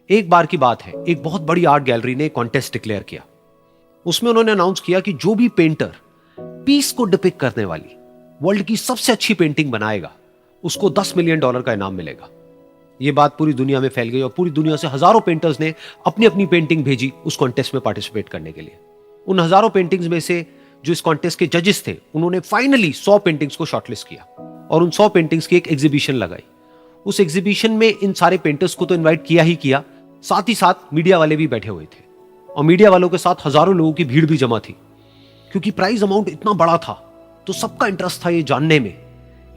एक बार की बात है, एक बहुत बड़ी आर्ट गैलरी ने कॉन्टेस्ट डिक्लेयर किया। उसमें उन्होंने अनाउंस किया कि जो भी पेंटर पीस को डिपिक्ट करने वाली वर्ल्ड की सबसे अच्छी पेंटिंग बनाएगा उसको $10 मिलियन का इनाम मिलेगा। यह बात पूरी दुनिया में फैल गई और पूरी दुनिया से हजारों पेंटर्स ने अपनी अपनी पेंटिंग भेजी उस कॉन्टेस्ट में पार्टिसिपेट करने के लिए। उन हजारों पेंटिंग्स में से जो इस कॉन्टेस्ट के जजेस थे उन्होंने फाइनली 100 पेंटिंग्स को शॉर्टलिस्ट किया और उन 100 पेंटिंग्स की एक एग्जीबिशन लगाई। उस एग्जीबिशन में इन सारे पेंटर्स को तो इनवाइट किया ही किया, साथ ही साथ मीडिया वाले भी बैठे हुए थे और मीडिया वालों के साथ हजारों लोगों की भीड़ भी जमा थी। क्योंकि प्राइज अमाउंट इतना बड़ा था तो सबका इंटरेस्ट था ये जानने में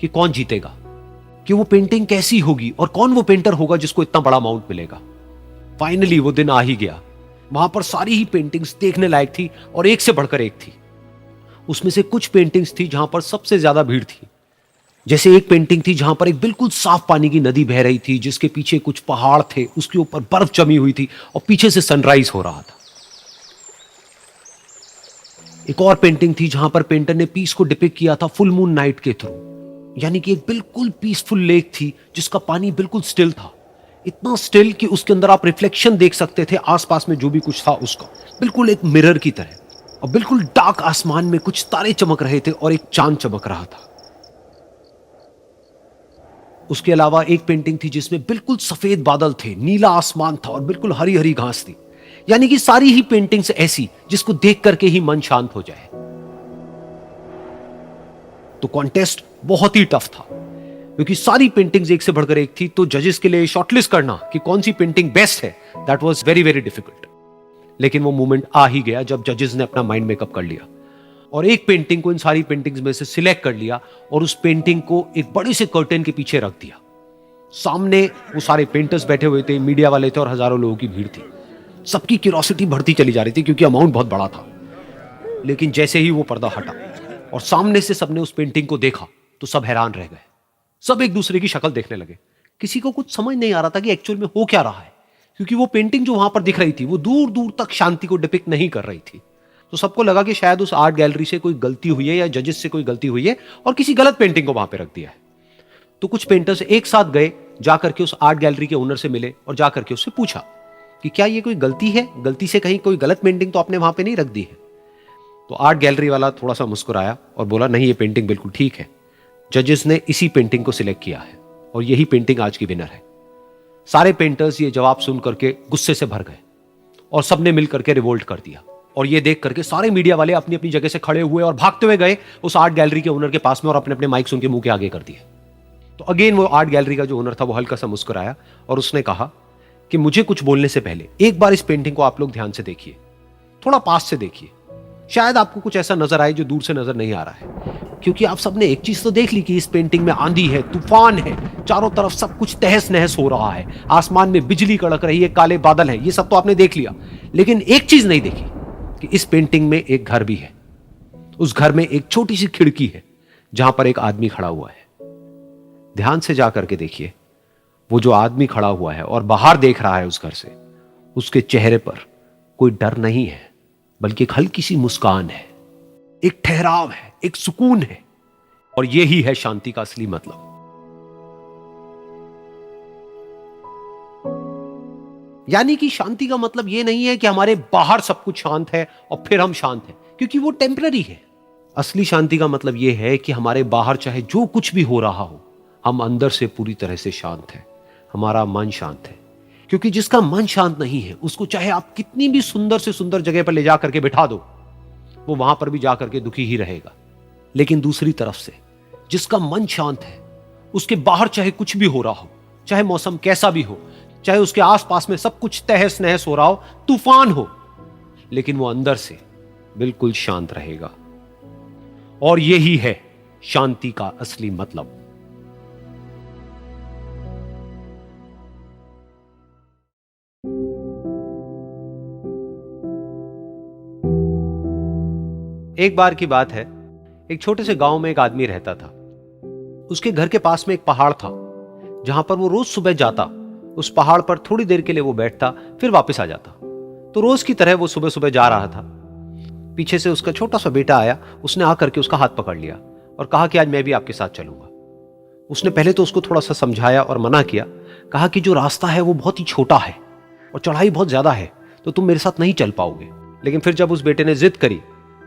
कि कौन जीतेगा, कि वो पेंटिंग कैसी होगी और कौन वो पेंटर होगा जिसको इतना बड़ा अमाउंट मिलेगा। फाइनली वो दिन आ ही गया। वहां पर सारी ही पेंटिंग्स देखने लायक थी और एक से बढ़कर एक थी। उसमें से कुछ पेंटिंग्स थी जहां पर सबसे ज्यादा भीड़ थी। जैसे एक पेंटिंग थी जहां पर एक बिल्कुल साफ पानी की नदी बह रही थी, जिसके पीछे कुछ पहाड़ थे, उसके ऊपर बर्फ जमी हुई थी और पीछे से सनराइज हो रहा था। एक और पेंटिंग थी जहां पर पेंटर ने पीस को डिपिक्ट किया था फुल मून नाइट के थ्रू, यानी कि एक बिल्कुल पीसफुल लेक थी जिसका पानी बिल्कुल स्टिल था, इतना स्टिल कि उसके अंदर आप रिफ्लेक्शन देख सकते थे आसपास में जो भी कुछ था उसका, बिल्कुल एक मिरर की तरह। और बिल्कुल डार्क आसमान में कुछ तारे चमक रहे थे और एक चांद चमक रहा था। उसके अलावा एक पेंटिंग थी जिसमें बिल्कुल सफेद बादल थे, नीला आसमान था और बिल्कुल हरी हरी घास थी। यानी कि सारी ही पेंटिंग्स ऐसी जिसको देख करके ही मन शांत हो जाए। तो कॉन्टेस्ट बहुत ही टफ था क्योंकि सारी पेंटिंग्स एक से बढ़कर एक थी। तो जजेस के लिए शॉर्टलिस्ट करना कि कौन सी पेंटिंग बेस्ट है, that was very very difficult. लेकिन वो मोमेंट आ ही गया जब जजेस ने अपना माइंड मेकअप कर लिया और एक पेंटिंग को इन सारी पेंटिंग्स में से सिलेक्ट कर लिया और उस पेंटिंग को एक बड़े से कर्टेन के पीछे रख दिया। सामने वो सारे पेंटर्स बैठे हुए थे, मीडिया वाले थे और हजारों लोगों की भीड़ थी। सबकी क्यूरियोसिटी बढ़ती चली जा रही थी क्योंकि अमाउंट बहुत बड़ा था। लेकिन जैसे ही वो पर्दा हटा और सामने से सबने उस पेंटिंग को देखा तो सब हैरान रह गए। सब एक दूसरे की शक्ल देखने लगे। किसी को कुछ समझ नहीं आ रहा था कि एक्चुअल में हो क्या रहा है, क्योंकि वो पेंटिंग जो वहां पर दिख रही थी वो दूर दूर तक शांति को डिपिक्ट नहीं कर रही थी। तो सबको लगा कि शायद उस आर्ट गैलरी से कोई गलती हुई है या जजेस से कोई गलती हुई है और किसी गलत पेंटिंग को वहां पे रख दिया है। तो कुछ पेंटर्स एक साथ गए, जाकर के उस आर्ट गैलरी के ओनर से मिले और जाकर के उससे पूछा कि क्या ये कोई गलती है, गलती से कहीं कोई गलत पेंटिंग तो आपने वहां पे नहीं रख दी है। तो आर्ट गैलरी वाला थोड़ा सा मुस्कुराया और बोला, नहीं ये पेंटिंग बिल्कुल ठीक है, जजेस ने इसी पेंटिंग को सिलेक्ट किया है और यही पेंटिंग आज की विनर है। सारे पेंटर्स ये जवाब सुन करके गुस्से से भर गए और सबने मिल करके रिवोल्ट कर दिया। और ये देख करके सारे मीडिया वाले अपनी अपनी जगह से खड़े हुए और भागते हुए गए उस आर्ट गैलरी के ओनर के पास में और अपने अपने माइक्स उनके मुंह के आगे कर दिए। तो अगेन वो आर्ट गैलरी का जो ओनर था वो हल्का सा मुस्कुराया और उसने कहा कि मुझे कुछ बोलने से पहले एक बार इस पेंटिंग को आप लोग ध्यान से देखिए, थोड़ा पास से देखिए, शायद आपको कुछ ऐसा नजर आए जो दूर से नजर नहीं आ रहा है। क्योंकि आप सबने एक चीज तो देख ली कि इस पेंटिंग में आंधी है, तूफान है, चारों तरफ सब कुछ तहस नहस हो रहा है, आसमान में बिजली कड़क रही है, काले बादल हैं, ये सब तो आपने देख लिया। लेकिन एक चीज नहीं देखी कि इस पेंटिंग में एक घर भी है। उस घर में एक छोटी सी खिड़की है जहां पर एक आदमी खड़ा हुआ है। ध्यान से जाकर के देखिए, वो जो आदमी खड़ा हुआ है और बाहर देख रहा है उस घर से, उसके चेहरे पर कोई डर नहीं है बल्कि एक हल्की सी मुस्कान है, एक ठहराव है, एक सुकून है। और यही है शांति का असली मतलब। यानी कि शांति का मतलब यह नहीं है कि हमारे बाहर सब कुछ शांत है और फिर हम शांत हैं, क्योंकि वो टेम्पररी है। असली शांति का मतलब यह है कि हमारे बाहर चाहे जो कुछ भी हो रहा हो, हम अंदर से पूरी तरह से शांत हैं, हमारा मन शांत है। क्योंकि जिसका मन शांत नहीं है उसको चाहे आप कितनी भी सुंदर से सुंदर जगह पर ले जा करके बिठा दो, वो वहां पर भी जाकर के दुखी ही रहेगा। लेकिन दूसरी तरफ से जिसका मन शांत है, उसके बाहर चाहे कुछ भी हो रहा हो, चाहे मौसम कैसा भी हो, चाहे उसके आसपास में सब कुछ तहस नहस हो रहा हो, तूफान हो, लेकिन वो अंदर से बिल्कुल शांत रहेगा। और यही है शांति का असली मतलब। एक बार की बात है, एक छोटे से गांव में एक आदमी रहता था। उसके घर के पास में एक पहाड़ था जहां पर वो रोज सुबह जाता, उस पहाड़ पर थोड़ी देर के लिए वो बैठता, फिर वापस आ जाता। तो रोज की तरह वो सुबह सुबह जा रहा था। पीछे से उसका छोटा सा बेटा आया, उसने आकर के उसका हाथ पकड़ लिया और कहा कि आज मैं भी आपके साथ चलूंगा। उसने पहले तो उसको थोड़ा सा समझाया और मना किया, कहा कि जो रास्ता है वो बहुत ही छोटा है और चढ़ाई बहुत ज्यादा है, तो तुम मेरे साथ नहीं चल पाओगे। लेकिन फिर जब उस बेटे ने जिद करी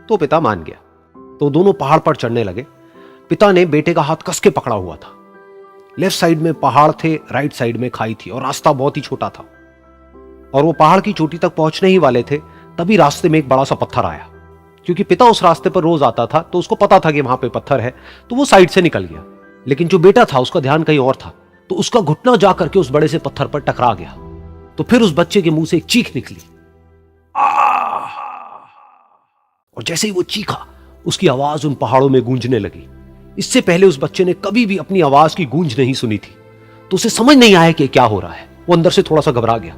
तो पिता मान गया। तो दोनों पहाड़ पर चढ़ने लगे। पिता ने बेटे का हाथ कस के पकड़ा हुआ था। लेफ्ट साइड में पहाड़ थे, राइट साइड में खाई थी और रास्ता बहुत ही छोटा था। और वो पहाड़ की चोटी तक पहुंचने ही वाले थे, तभी रास्ते में एक बड़ा सा पत्थर आया। क्योंकि पिता उस रास्ते पर रोज आता था तो उसको पता था कि वहां पे पत्थर है, तो वो साइड से निकल गया। लेकिन जो बेटा था उसका ध्यान कहीं और था, तो उसका घुटना जा करके उस बड़े से पत्थर पर टकरा गया। तो फिर उस बच्चे के मुंह से एक चीख निकली, और जैसे ही वो चीखा उसकी आवाज उन पहाड़ों में गूंजने लगी। इससे पहले उस बच्चे ने कभी भी अपनी आवाज की गूंज नहीं सुनी थी, तो उसे समझ नहीं आया कि क्या हो रहा है। वो अंदर से थोड़ा सा घबरा गया।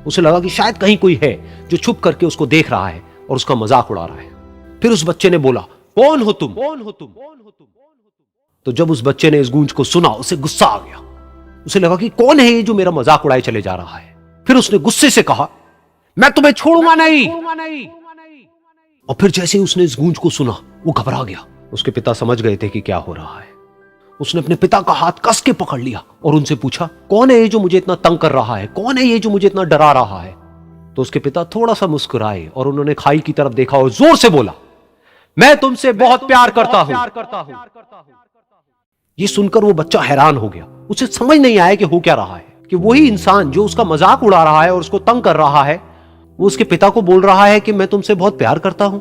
उसे लगा कि शायद कहीं कोई है जो छुप करके उसको देख रहा है और उसका मजाक उड़ा रहा है। फिर उस बच्चे ने बोला, कौन हो तुम? कौन हो तुम? तो जब उस बच्चे ने इस गूंज को सुना, उसे गुस्सा आ गया। उसे लगा कि कौन है ये जो मेरा मजाक उड़ाए चले जा रहा है। फिर उसने गुस्से से कहा, मैं तुम्हें छोड़ूंगा नहीं। और फिर जैसे ही उसने इस गूंज को सुना, वो घबरा गया। उसके पिता समझ गए थे कि क्या हो रहा है। उसने अपने पिता का हाथ कस के पकड़ लिया और उनसे पूछा, कौन है ये जो मुझे इतना तंग कर रहा है? कौन है ये जो मुझे इतना डरा रहा है? तो उसके पिता थोड़ा सा मुस्कुराए और उन्होंने खाई की तरफ देखा और जोर से बोला, मैं तुमसे बहुत प्यार करता हूं। ये सुनकर वो बच्चा हैरान हो गया। उसे समझ नहीं आया कि हो क्या रहा है, कि वही इंसान जो उसका मजाक उड़ा रहा है और उसको तंग कर रहा है, वो उसके पिता को बोल रहा है कि मैं तुमसे बहुत प्यार करता हूं।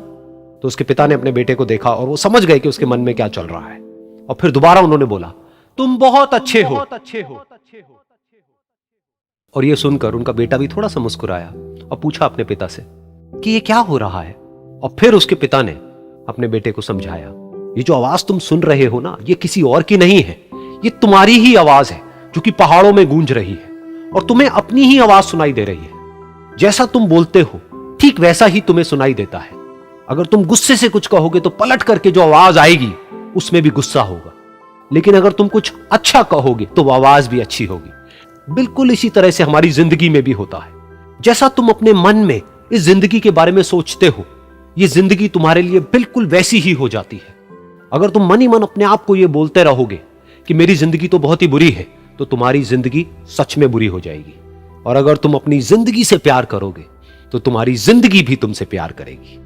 तो उसके पिता ने अपने बेटे को देखा और वो समझ गए कि उसके मन में क्या चल रहा है। और फिर दोबारा उन्होंने बोला, तुम बहुत अच्छे हो। और ये सुनकर उनका बेटा भी थोड़ा सा मुस्कुराया और पूछा अपने पिता से कि ये क्या हो रहा है। और फिर उसके पिता ने अपने बेटे को समझाया, ये जो आवाज तुम सुन रहे हो ना, ये किसी और की नहीं है, ये तुम्हारी ही आवाज है जो कि पहाड़ों में गूंज रही है और तुम्हें अपनी ही आवाज सुनाई दे रही है। जैसा तुम बोलते हो ठीक वैसा ही तुम्हें सुनाई देता है। अगर तुम गुस्से से कुछ कहोगे तो पलट करके जो आवाज आएगी उसमें भी गुस्सा होगा, लेकिन अगर तुम कुछ अच्छा कहोगे तो वो आवाज भी अच्छी होगी। बिल्कुल इसी तरह से हमारी जिंदगी में भी होता है। जैसा तुम अपने मन में इस जिंदगी के बारे में सोचते हो, ये जिंदगी तुम्हारे लिए बिल्कुल वैसी ही हो जाती है। अगर तुम मन ही मन अपने आप को ये बोलते रहोगे कि मेरी जिंदगी तो बहुत ही बुरी है, तो तुम्हारी जिंदगी सच में बुरी हो जाएगी। और अगर तुम अपनी जिंदगी से प्यार करोगे तो तुम्हारी जिंदगी भी तुमसे प्यार करेगी।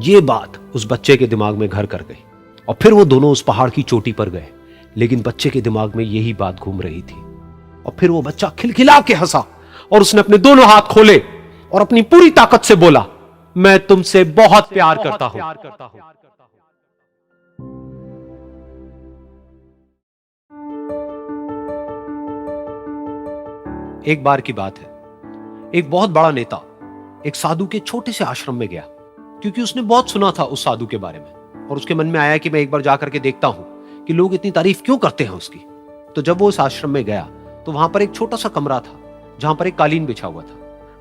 ये बात उस बच्चे के दिमाग में घर कर गई और फिर वो दोनों उस पहाड़ की चोटी पर गए। लेकिन बच्चे के दिमाग में यही बात घूम रही थी। और फिर वो बच्चा खिलखिला के हंसा और उसने अपने दोनों हाथ खोले और अपनी पूरी ताकत से बोला, मैं तुमसे बहुत प्यार करता हूं। एक बार की बात है, एक बहुत बड़ा नेता एक साधु के छोटे से आश्रम में गया, क्योंकि उसने बहुत सुना था उस साधु के बारे में और उसके मन में आया कि मैं एक बार जाकर के देखता हूं कि लोग इतनी तारीफ क्यों करते हैं उसकी। तो जब वो उस आश्रम में गया तो वहां पर एक छोटा सा कमरा था जहां पर एक कालीन बिछा हुआ था।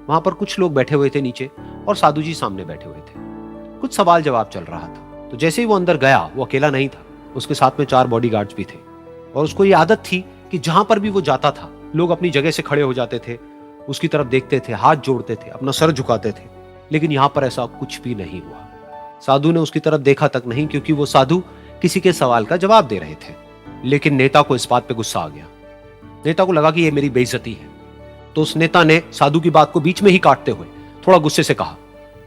वहां पर कुछ लोग बैठे हुए थे नीचे और साधु जी सामने बैठे हुए थे। कुछ सवाल जवाब चल रहा था। तो जैसे ही वो अंदर गया, वो अकेला नहीं था, उसके साथ में 4 बॉडीगार्ड्स भी थे। और उसको ये आदत थी कि जहां पर भी वो जाता था लोग अपनी जगह से खड़े हो जाते थे, उसकी तरफ देखते थे, हाथ जोड़ते थे, अपना सर झुकाते थे। लेकिन यहां पर ऐसा कुछ भी नहीं हुआ। साधु ने उसकी तरफ देखा तक नहीं, क्योंकि वो साधु किसी के सवाल का जवाब दे रहे थे। लेकिन नेता को इस बात पे गुस्सा आ गया। नेता को लगा कि ये मेरी बेइज्जती है। तो उस नेता ने साधु की बात को बीच में ही काटते हुए थोड़ा गुस्से से कहा,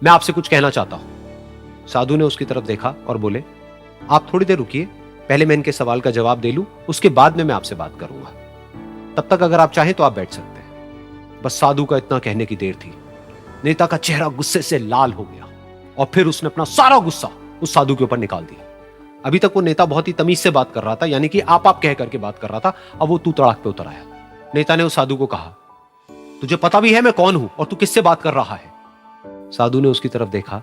मैं आपसे कुछ कहना चाहता हूं। साधु ने उसकी तरफ देखा और बोले, आप थोड़ी देर रुकिए, पहले मैं इनके सवाल का जवाब दे लूं, उसके बाद में मैं आपसे बात करूंगा। तब तक अगर आप चाहें तो आप बैठ सकते हैं। बस साधु का इतना कहने की देर थी। नेता का चेहरा गुस्से से लाल हो गया और फिर उसने अपना सारा गुस्सा उस साधु के ऊपर निकाल दिया। अभी तक वो नेता बहुत ही तमीज से बात कर रहा था, यानी कि आप कह करके बात कर रहा था। अब वो तू तड़ाक पे उतर आया। नेता ने उस साधु को कहा, तुझे पता भी है मैं कौन हूं और तू किससे बात कर रहा है? साधु ने उसकी तरफ देखा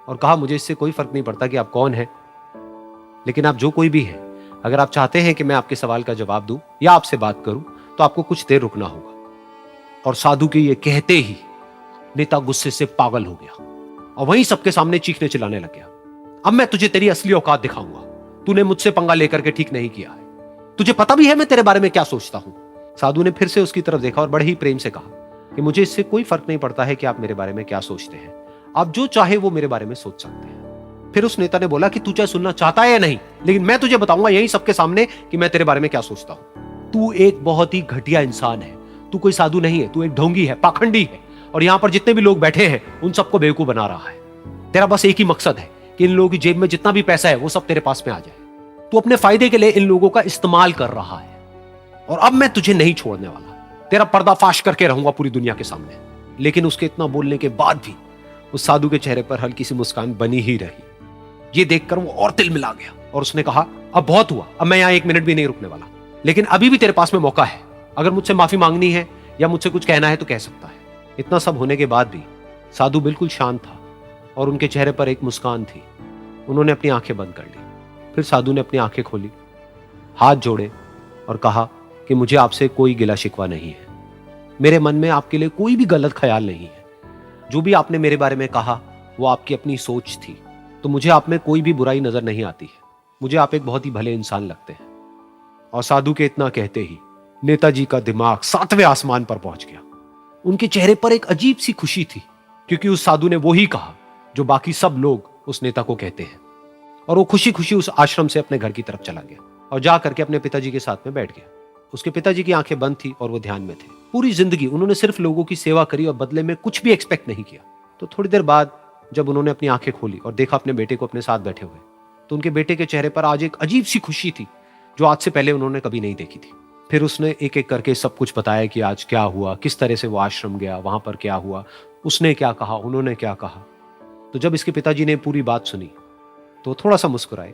और कहा, मुझे इससे कोई फर्क नहीं पड़ता कि आप कौन हैं, लेकिन आप जो कोई भी हैं, अगर आप चाहते हैं कि मैं आपके सवाल का जवाब दूं या आपसे बात करूं तो आपको कुछ देर रुकना होगा। और साधु के ये कहते ही नेता गुस्से से पागल हो गया और वहीं सबके सामने चीखने चिल्लाने लग गया, अब मैं तुझे तेरी असली औकात दिखाऊंगा। तूने मुझसे पंगा लेकर के ठीक नहीं किया है। तुझे पता भी है मैं तेरे बारे में क्या सोचता हूं। साधु ने फिर से उसकी तरफ देखा और बड़े ही प्रेम से कहा कि मुझे इससे कोई फर्क नहीं पड़ता है कि आप मेरे बारे में क्या सोचते हैं। आप जो चाहे वो मेरे बारे में सोच सकते हैं। फिर उस नेता ने बोला कि तू चाहे सुनना चाहता है या नहीं, लेकिन मैं तुझे बताऊंगा यही सबके सामने कि मैं तेरे बारे में क्या सोचता हूं। तू एक बहुत ही घटिया इंसान है। तू कोई साधु नहीं है, तू एक ढोंगी है, पाखंडी है, और यहां पर जितने भी लोग बैठे हैं उन सबको बेवकूफ बना रहा है। तेरा बस एक ही मकसद है कि इन लोगों की जेब में जितना भी पैसा है वो सब तेरे पास में आ जाए। तू अपने फायदे के लिए इन लोगों का इस्तेमाल कर रहा है, और अब मैं तुझे नहीं छोड़ने वाला। तेरा पर्दाफाश करके रहूंगा पूरी दुनिया के सामने। लेकिन उसके इतना बोलने के बाद भी उस साधु के चेहरे पर हल्की सी मुस्कान बनी ही रही। ये देखकर वो और तिल मिला गया और उसने कहा, अब बहुत हुआ, अब मैं यहां एक मिनट भी नहीं रुकने वाला। लेकिन अभी भी तेरे पास में मौका है, अगर मुझसे माफी मांगनी है या मुझसे कुछ कहना है तो कह सकता है। इतना सब होने के बाद भी साधु बिल्कुल शांत था और उनके चेहरे पर एक मुस्कान थी। उन्होंने अपनी आंखें बंद कर ली। फिर साधु ने अपनी आंखें खोली, हाथ जोड़े और कहा कि मुझे आपसे कोई गिला शिकवा नहीं है। मेरे मन में आपके लिए कोई भी गलत ख्याल नहीं है। जो भी आपने मेरे बारे में कहा वो आपकी अपनी सोच थी, तो मुझे आप में कोई भी बुराई नजर नहीं आती है। मुझे आप एक बहुत ही भले इंसान लगते हैं। और साधु के इतना कहते ही नेताजी का दिमाग 7वें आसमान पर पहुंच गया। उनके चेहरे पर एक अजीब सी खुशी थी, क्योंकि उस साधु ने वो ही कहा जो बाकी सब लोग उस नेता को कहते हैं। और वो खुशी खुशी उस आश्रम से अपने घर की तरफ चला गया और जा करके अपने पिताजी के साथ में बैठ गया। उसके पिताजी की आंखें बंद थी और वो ध्यान में थे। पूरी जिंदगी उन्होंने सिर्फ लोगों की सेवा करी और बदले में कुछ भी एक्सपेक्ट नहीं किया। तो थोड़ी देर बाद जब उन्होंने अपनी आंखें खोली और देखा अपने बेटे को अपने साथ बैठे हुए, तो उनके बेटे के चेहरे पर आज एक अजीब सी खुशी थी जो आज से पहले उन्होंने कभी नहीं देखी थी। फिर उसने एक एक करके सब कुछ बताया कि आज क्या हुआ, किस तरह से वो आश्रम गया, वहां पर क्या हुआ, उसने क्या कहा, उन्होंने क्या कहा। तो जब इसके पिताजी ने पूरी बात सुनी तो थोड़ा सा मुस्कुराए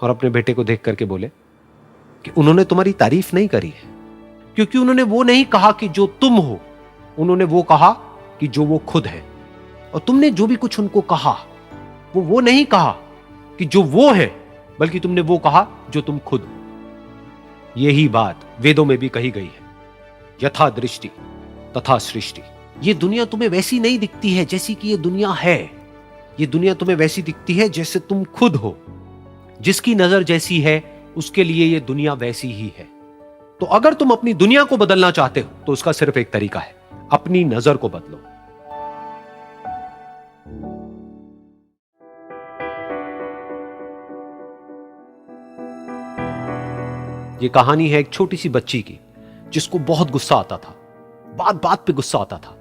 और अपने बेटे को देख करके बोले कि उन्होंने तुम्हारी तारीफ नहीं करी है, क्योंकि उन्होंने वो नहीं कहा कि जो तुम हो, उन्होंने वो कहा कि जो वो खुद है। और तुमने जो भी कुछ उनको कहा वो नहीं कहा कि जो वो है, बल्कि तुमने वो कहा जो तुम खुद हो। यही बात वेदों में भी कही गई है, यथा दृष्टि तथा सृष्टि। ये दुनिया तुम्हें वैसी नहीं दिखती है जैसी कि ये दुनिया है। ये दुनिया तुम्हें वैसी दिखती है जैसे तुम खुद हो। जिसकी नजर जैसी है उसके लिए ये दुनिया वैसी ही है। तो अगर तुम अपनी दुनिया को बदलना चाहते हो तो उसका सिर्फ एक तरीका है, अपनी नजर को बदलो। ये कहानी है एक छोटी सी बच्ची की जिसको बहुत गुस्सा आता था, बात बात पे गुस्सा आता था।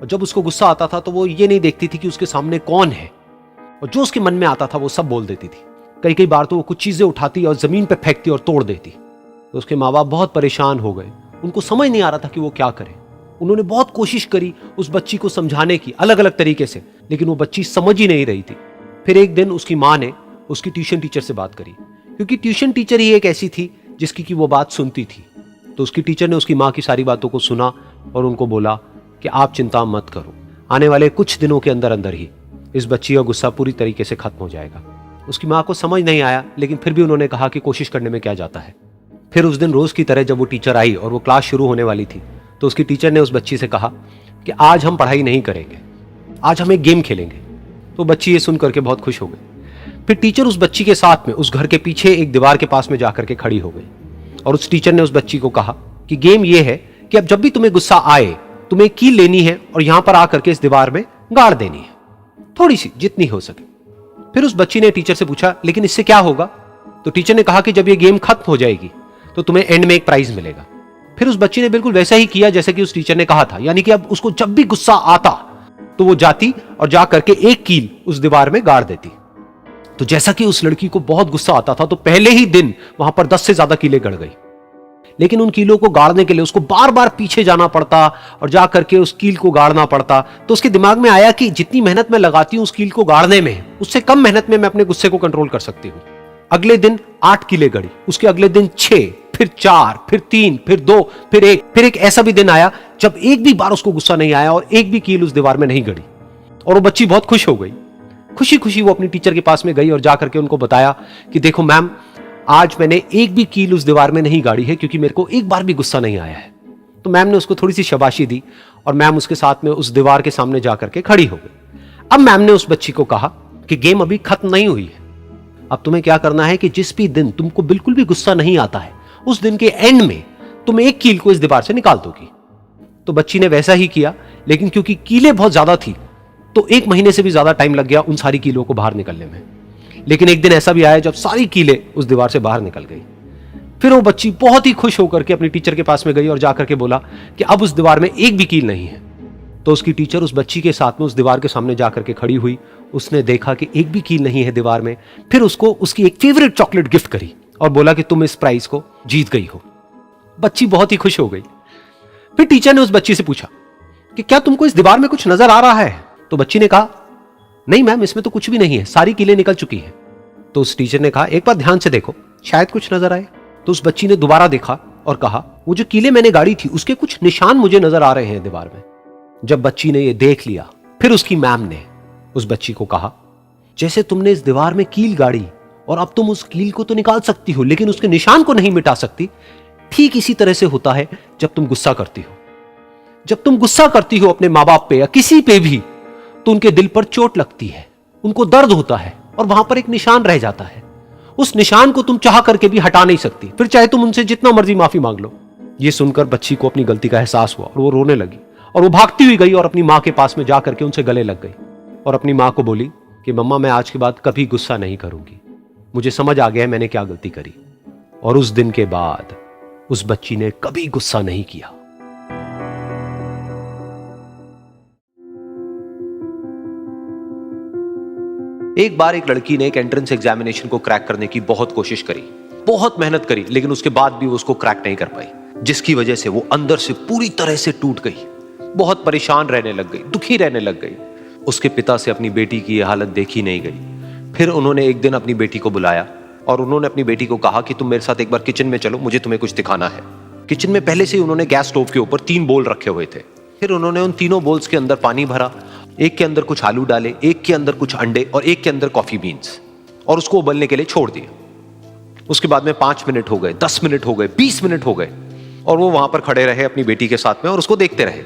और जब उसको गुस्सा आता था तो वो ये नहीं देखती थी कि उसके सामने कौन है, और जो उसके मन में आता था वो सब बोल देती थी। कई कई बार तो वो कुछ चीजें उठाती और जमीन पे फेंकती और तोड़ देती। तो उसके माँ बाप बहुत परेशान हो गए, उनको समझ नहीं आ रहा था कि वो क्या करें। उन्होंने बहुत कोशिश करी उस बच्ची को समझाने की अलग अलग तरीके से, लेकिन वो बच्ची समझ ही नहीं रही थी। फिर एक दिन उसकी माँ ने उसकी ट्यूशन टीचर से बात करी, क्योंकि ट्यूशन टीचर ही एक ऐसी थी जिसकी कि वो बात सुनती थी। तो उसकी टीचर ने उसकी माँ की सारी बातों को सुना और उनको बोला कि आप चिंता मत करो, आने वाले कुछ दिनों के अंदर अंदर ही इस बच्ची का गुस्सा पूरी तरीके से खत्म हो जाएगा। उसकी माँ को समझ नहीं आया, लेकिन फिर भी उन्होंने कहा कि कोशिश करने में क्या जाता है। फिर उस दिन रोज की तरह जब वो टीचर आई और वो क्लास शुरू होने वाली थी, तो उसकी टीचर ने उस बच्ची से कहा कि आज हम पढ़ाई नहीं करेंगे, आज हम एक गेम खेलेंगे। तो बच्ची ये सुन करके बहुत खुश हो गई। फिर टीचर उस बच्ची के साथ में उस घर के पीछे एक दीवार के पास में जाकर के खड़ी हो गई, और उस टीचर ने उस बच्ची को कहा कि गेम ये है कि अब जब भी तुम्हें गुस्सा आए तुम्हें कील लेनी है और यहां पर आकर के इस दीवार में गाड़ देनी है, थोड़ी सी, जितनी हो सके। फिर उस बच्ची ने टीचर से पूछा लेकिन इससे क्या होगा? तो टीचर ने कहा कि जब ये गेम खत्म हो जाएगी तो तुम्हें एंड में एक प्राइज मिलेगा। फिर उस बच्ची ने बिल्कुल वैसा ही किया जैसे कि उस टीचर ने कहा था, यानी कि अब उसको जब भी गुस्सा आता तो वो जाती और जा करके एक कील उस दीवार में गाड़ देती। तो जैसा कि उस लड़की को बहुत गुस्सा आता था, तो पहले ही दिन वहां पर 10 से ज्यादा कीलें गड़ गई। लेकिन उन कीलों को गाड़ने के लिए उसको बार बार पीछे जाना पड़ता और जा करके उस कील को गाड़ना पड़ता। तो उसके दिमाग में आया कि जितनी मेहनत मैं लगाती हूं उस कील को गाड़ने में, उससे कम मेहनत में मैं अपने गुस्से को कंट्रोल कर सकती हूं। अगले दिन 8 कीलें गड़ी, उसके अगले दिन 6, फिर 4, फिर 3, फिर 2, फिर 1। फिर एक ऐसा भी दिन आया जब एक भी बार उसको गुस्सा नहीं आया और एक भी कील उस दीवार में नहीं गड़ी, और वो बच्ची बहुत खुश हो गई। खुशी खुशी वो अपनी टीचर के पास में गई और जाकर के उनको बताया कि देखो मैम, आज मैंने एक भी कील उस दीवार में नहीं गाड़ी है क्योंकि मेरे को एक बार भी गुस्सा नहीं आया है। तो मैम ने उसको थोड़ी सी शाबाशी दी और मैम उसके साथ में उस दीवार के सामने जाकर के खड़ी हो गई। अब मैम ने उस बच्ची को कहा कि गेम अभी खत्म नहीं हुई है, अब तुम्हें क्या करना है कि जिस भी दिन तुमको बिल्कुल भी गुस्सा नहीं आता है उस दिन के एंड में तुम एक कील को इस दीवार से निकाल दोगी। तो बच्ची ने वैसा ही किया, लेकिन क्योंकि कीलें बहुत ज्यादा थी तो 1 महीने से भी ज्यादा टाइम लग गया उन सारी कीलों को बाहर निकलने में। लेकिन एक दिन ऐसा भी आया जब सारी कीलें उस दीवार से बाहर निकल गई। फिर वो बच्ची बहुत ही खुश होकर के अपनी टीचर के पास में गई और जाकर के बोला कि अब उस दीवार में एक भी कील नहीं है। तो उसकी टीचर उस बच्ची के साथ में उस दीवार के सामने जाकर के खड़ी हुई। उसने देखा कि एक भी कील नहीं है दीवार में। फिर उसको उसकी एक फेवरेट चॉकलेट गिफ्ट करी और बोला कि तुम इस प्राइज को जीत गई हो। बच्ची बहुत ही खुश हो गई। फिर टीचर ने उस बच्ची से पूछा कि क्या तुमको इस दीवार में कुछ नजर आ रहा है? तो बच्ची ने कहा, नहीं मैम, इसमें तो कुछ भी नहीं है, सारी कीलें निकल चुकी हैं। तो उस टीचर ने कहा, एक बार ध्यान से देखो, शायद कुछ नजर आए। तो उस बच्ची ने दोबारा देखा और कहा, वो जो कीलें मैंने गाड़ी थी उसके कुछ निशान मुझे नजर आ रहे हैं दीवार में। जब बच्ची ने ये देख लिया, फिर उसकी मैम ने उस बच्ची को कहा, जैसे तुमने इस दीवार में कील गाड़ी और अब तुम उस कील को तो निकाल सकती हो लेकिन उसके निशान को नहीं मिटा सकती, ठीक इसी तरह से होता है जब तुम गुस्सा करती हो। जब तुम गुस्सा करती हो अपने माँ बाप पे या किसी पे भी, तो उनके दिल पर चोट लगती है, उनको दर्द होता है और वहां पर एक निशान रह जाता है। उस निशान को तुम चाह करके भी हटा नहीं सकती, फिर चाहे तुम उनसे जितना मर्जी माफी मांग लो। ये सुनकर बच्ची को अपनी गलती का एहसास हुआ और वो रोने लगी और वो भागती हुई गई और अपनी माँ के पास में जाकर के उनसे गले लग गई और अपनी माँ को बोली कि मम्मा, मैं आज के बाद कभी गुस्सा नहीं करूंगी, मुझे समझ आ गया है मैंने क्या गलती करी। और उस दिन के बाद उस बच्ची ने कभी गुस्सा नहीं किया। एक बार एक लड़की ने एक एंट्रेंस एग्जामिनेशन को क्रैक करने की बहुत कोशिश करी, बहुत मेहनत करी, लेकिन उसके बाद भी वो उसको क्रैक नहीं कर पाई, जिसकी वजह से वो अंदर से पूरी तरह से टूट गई, बहुत परेशान रहने लग गई, दुखी रहने लग गई। उसके पिता से अपनी बेटी की यह हालत देखी नहीं गई। फिर उन्होंने एक दिन अपनी बेटी को बुलाया और उन्होंने अपनी बेटी को कहा कि तुम मेरे साथ एक बार किचन में चलो, मुझे तुम्हें कुछ दिखाना है। किचन में पहले से ही उन्होंने गैस स्टोव के ऊपर 3 बोल रखे हुए थे। फिर उन्होंने उन तीनों बोल्स के अंदर पानी भरा, एक के अंदर कुछ आलू डाले, एक के अंदर कुछ अंडे और एक के अंदर कॉफी बीन्स, और उसको उबलने के लिए छोड़ दिया। उसके बाद में 5 मिनट हो गए, 10 मिनट हो गए, 20 मिनट हो गए और वो वहां पर खड़े रहे अपनी बेटी के साथ में और उसको देखते रहे।